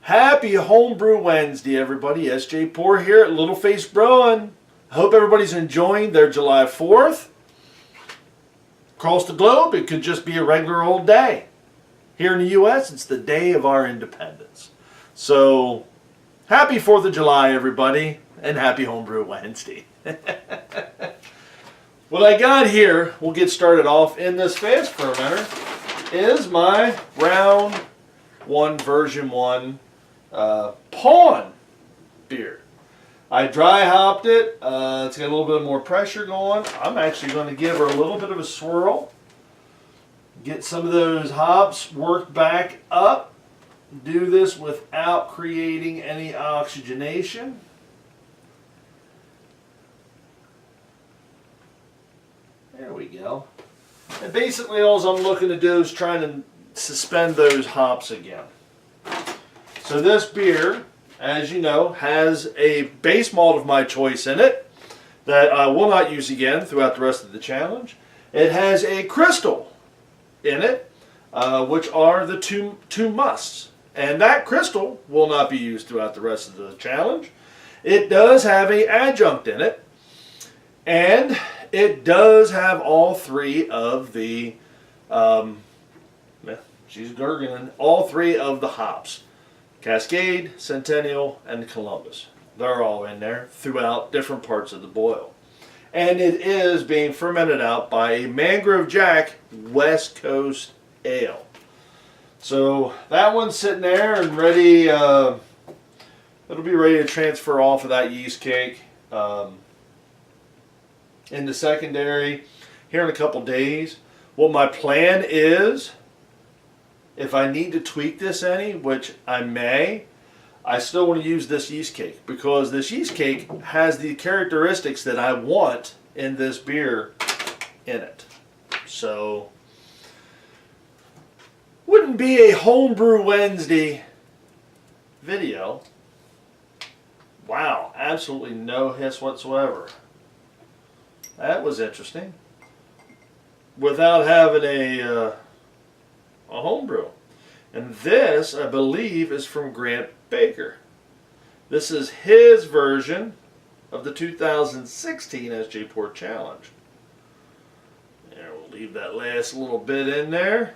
Happy Homebrew Wednesday, everybody. Sjporr here at Little Face Brewing. I hope everybody's enjoying their July 4th. Across the globe, it could just be a regular old day. Here in the U.S., it's the day of our independence. So, happy 4th of July, everybody, and happy Homebrew Wednesday. What I got here, we'll get started off in this fast fermenter, is my round 1 version 1 Pawn beer. I dry hopped it. It's got a little bit more pressure going. I'm actually going to give her a little bit of a swirl. Get some of those hops worked back up. Do this without creating any oxygenation. There we go. And basically all I'm looking to do is trying to suspend those hops again. So this beer, as you know, has a base malt of my choice in it that I will not use again throughout the rest of the challenge. It has a crystal in it, which are the two musts. And that crystal will not be used throughout the rest of the challenge. It does have an adjunct in it, and it does have all three of the, she's gurgling, all three of the hops. Cascade, Centennial, and Columbus. They're all in there throughout different parts of the boil. And it is being fermented out by a Mangrove Jack West Coast Ale. So that one's sitting there and ready, it'll be ready to transfer off of that yeast cake into secondary here in a couple days. What my plan is, if I need to tweak this any, which I may, I still want to use this yeast cake because this yeast cake has the characteristics that I want in this beer in it. So, wouldn't be a Homebrew Wednesday video. Wow, absolutely no hiss whatsoever. That was interesting. Without having a homebrew. And this, I believe, is from Grant Baker. This is his version of the 2016 Sjporr Challenge. There, we'll leave that last little bit in there.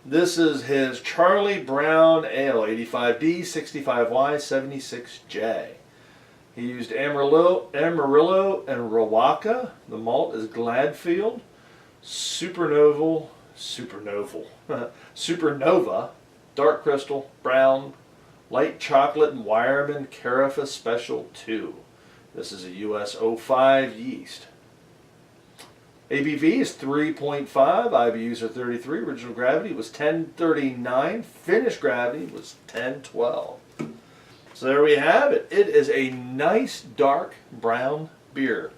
This is his Charlie Brown Ale, 85D, 65Y, 76J. He used Amarillo and Rawaka. The malt is Gladfield, Supernova, Dark Crystal, Brown, Light Chocolate, and Wireman Carafa Special 2. This is a US 05 yeast. ABV is 3.5, IBUs are 33, original gravity was 1039, finished gravity was 1012. So there we have it. It is a nice dark brown beer.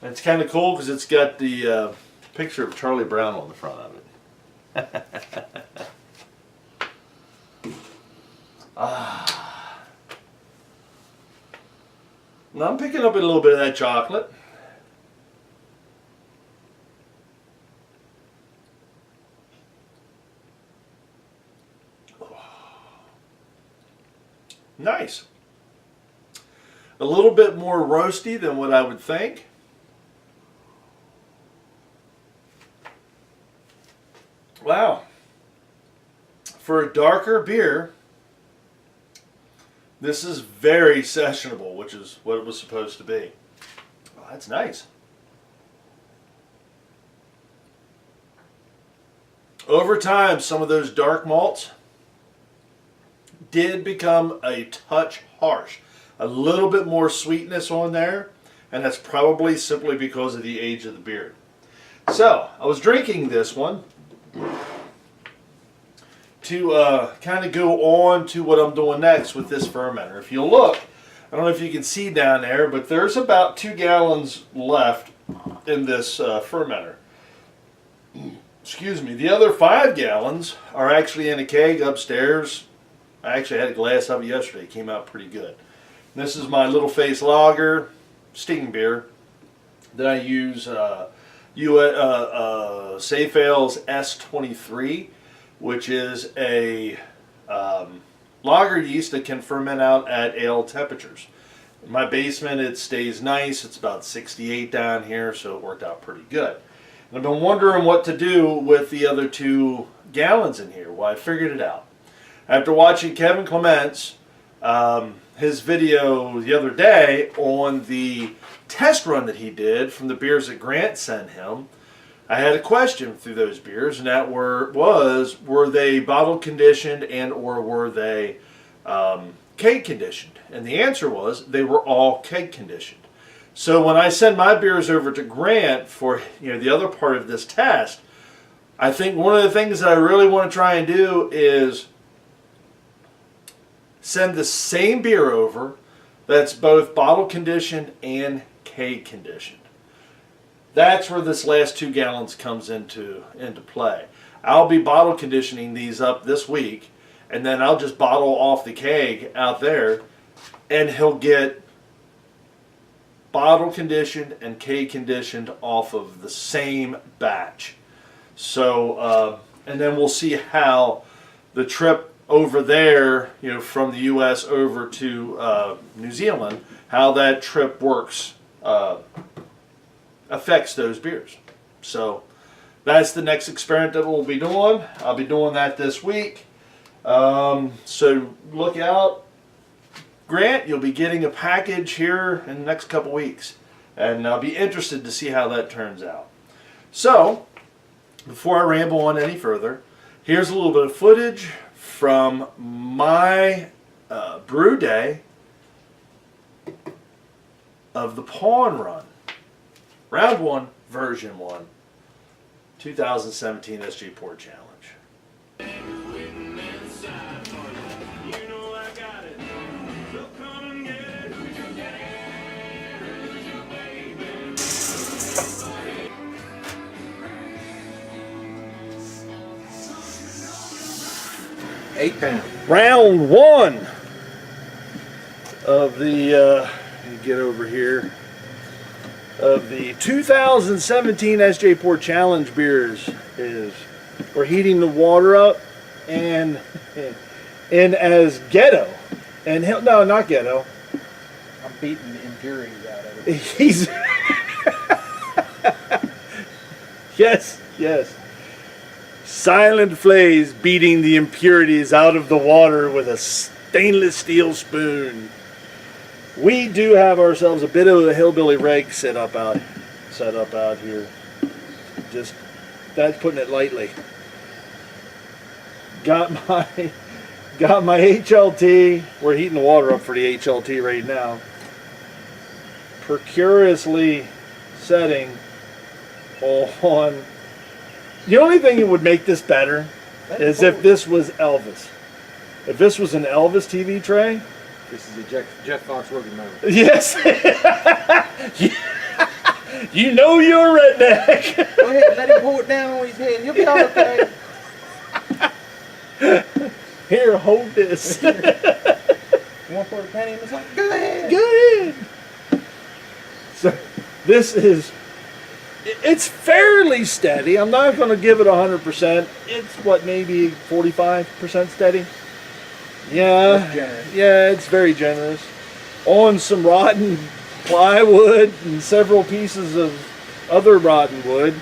And it's kind of cool because it's got the picture of Charlie Brown on the front of it. Now I'm picking up a little bit of that chocolate. Nice. A little bit more roasty than what I would think. Wow. For a darker beer, this is very sessionable, which is what it was supposed to be. Oh, that's nice. Over time, some of those dark malts did become a touch harsh. A little bit more sweetness on there, and that's probably simply because of the age of the beer. So, I was drinking this one to kind of go on to what I'm doing next with this fermenter. If you look, I don't know if you can see down there, but there's about 2 gallons left in this fermenter. Excuse me. The other 5 gallons are actually in a keg upstairs. I actually had a glass of it yesterday. It came out pretty good. This is my Little Face Lager steam beer that I use Safale's S23, which is a lager yeast that can ferment out at ale temperatures. In my basement, it stays nice. It's about 68 down here, so it worked out pretty good. And I've been wondering what to do with the other 2 gallons in here. Well, I figured it out. After watching Kevin Clement's his video the other day on the test run that he did from the beers that Grant sent him, I had a question through those beers, and that were they bottle conditioned and or were they keg conditioned? And the answer was they were all keg conditioned. So when I send my beers over to Grant for the other part of this test, I think one of the things that I really want to try and do is send the same beer over that's both bottle conditioned and keg conditioned. That's where this last 2 gallons comes into play. I'll be bottle conditioning these up this week, and then I'll just bottle off the keg out there, and he'll get bottle conditioned and keg conditioned off of the same batch. So, and then we'll see how the trip over there, from the U.S. over to New Zealand, how that trip works, affects those beers. So that's the next experiment that we'll be doing. I'll be doing that this week. So look out. Grant, you'll be getting a package here in the next couple weeks. And I'll be interested to see how that turns out. So, before I ramble on any further, here's a little bit of footage from my brew day of the Pawn Run. Round 1, version 1, 2017 Sjporr Challenge. Round 1 of the, let me get over here, of the 2017 Sjporr Challenge beers is we're heating the water up and as ghetto. And no, not ghetto. I'm beating the impurities out of it. He's yes. Silent Flays beating the impurities out of the water with a stainless steel spoon. We do have ourselves a bit of a hillbilly reg set up out here. Just that's putting it lightly. Got my HLT. We're heating the water up for the HLT right now. Precariously setting on. The only thing that would make this better is if this was Elvis. If this was an Elvis TV tray. This is a Jeff Fox rookie moment. Yes. You know you're a redneck. Go ahead, let him pour it down on his head. You'll be all okay. Here, hold this. You want to pour the penny in the side? Go ahead. Go ahead. So, this is... It's fairly steady. I'm not going to give it 100%. It's what, maybe 45% steady? Yeah. Yeah, it's very generous. On some rotten plywood and several pieces of other rotten wood.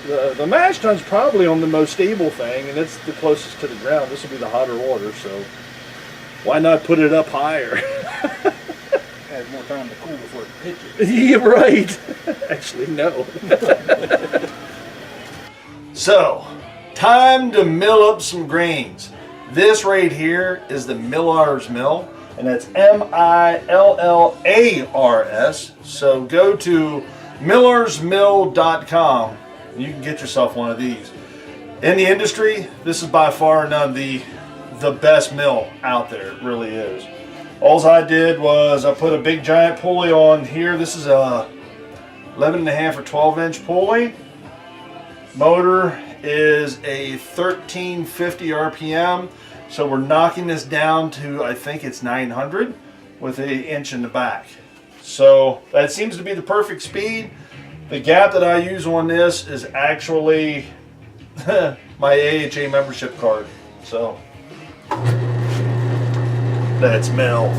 The mash tun's probably on the most stable thing, and it's the closest to the ground. This will be the hotter water, so why not put it up higher? Has more time to cool before it pitches. Yeah, right. Actually, no. So, time to mill up some grains. This right here is the Millar's Mill, and that's MILLARS. So go to millarsmill.com and you can get yourself one of these. In the industry, this is by far none the best mill out there. It really is. All I did was I put a big giant pulley on here. This is a 11.5 or 12-inch pulley. Motor is a 1350 RPM. So we're knocking this down to, I think it's 900 with an inch in the back. So that seems to be the perfect speed. The gap that I use on this is actually my AHA membership card. So That smell.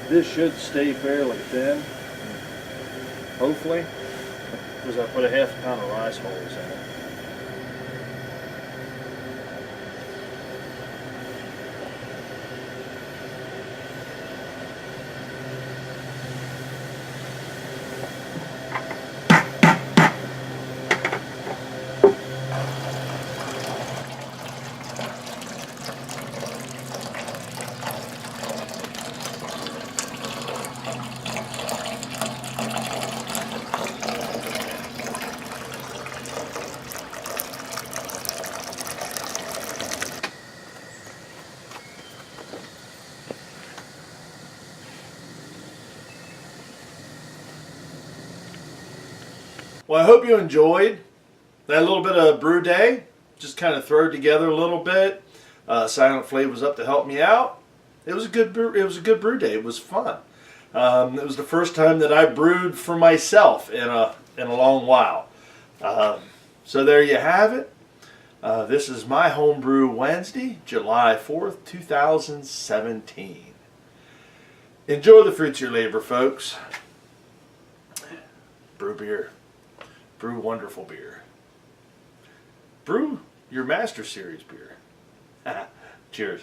This should stay fairly thin, hopefully. Because I put a half a pound of rice hulls in it. Well, I hope you enjoyed that little bit of brew day. Just kind of throw it together a little bit. Silent Flame was up to help me out. It was a good brew. It was a good brew day. It was fun. It was the first time that I brewed for myself in a long while. So there you have it. This is my Homebrew Wednesday, July 4th, 2017. Enjoy the fruits of your labor, folks. Brew beer. Brew wonderful beer. Brew your Master Series beer. Cheers.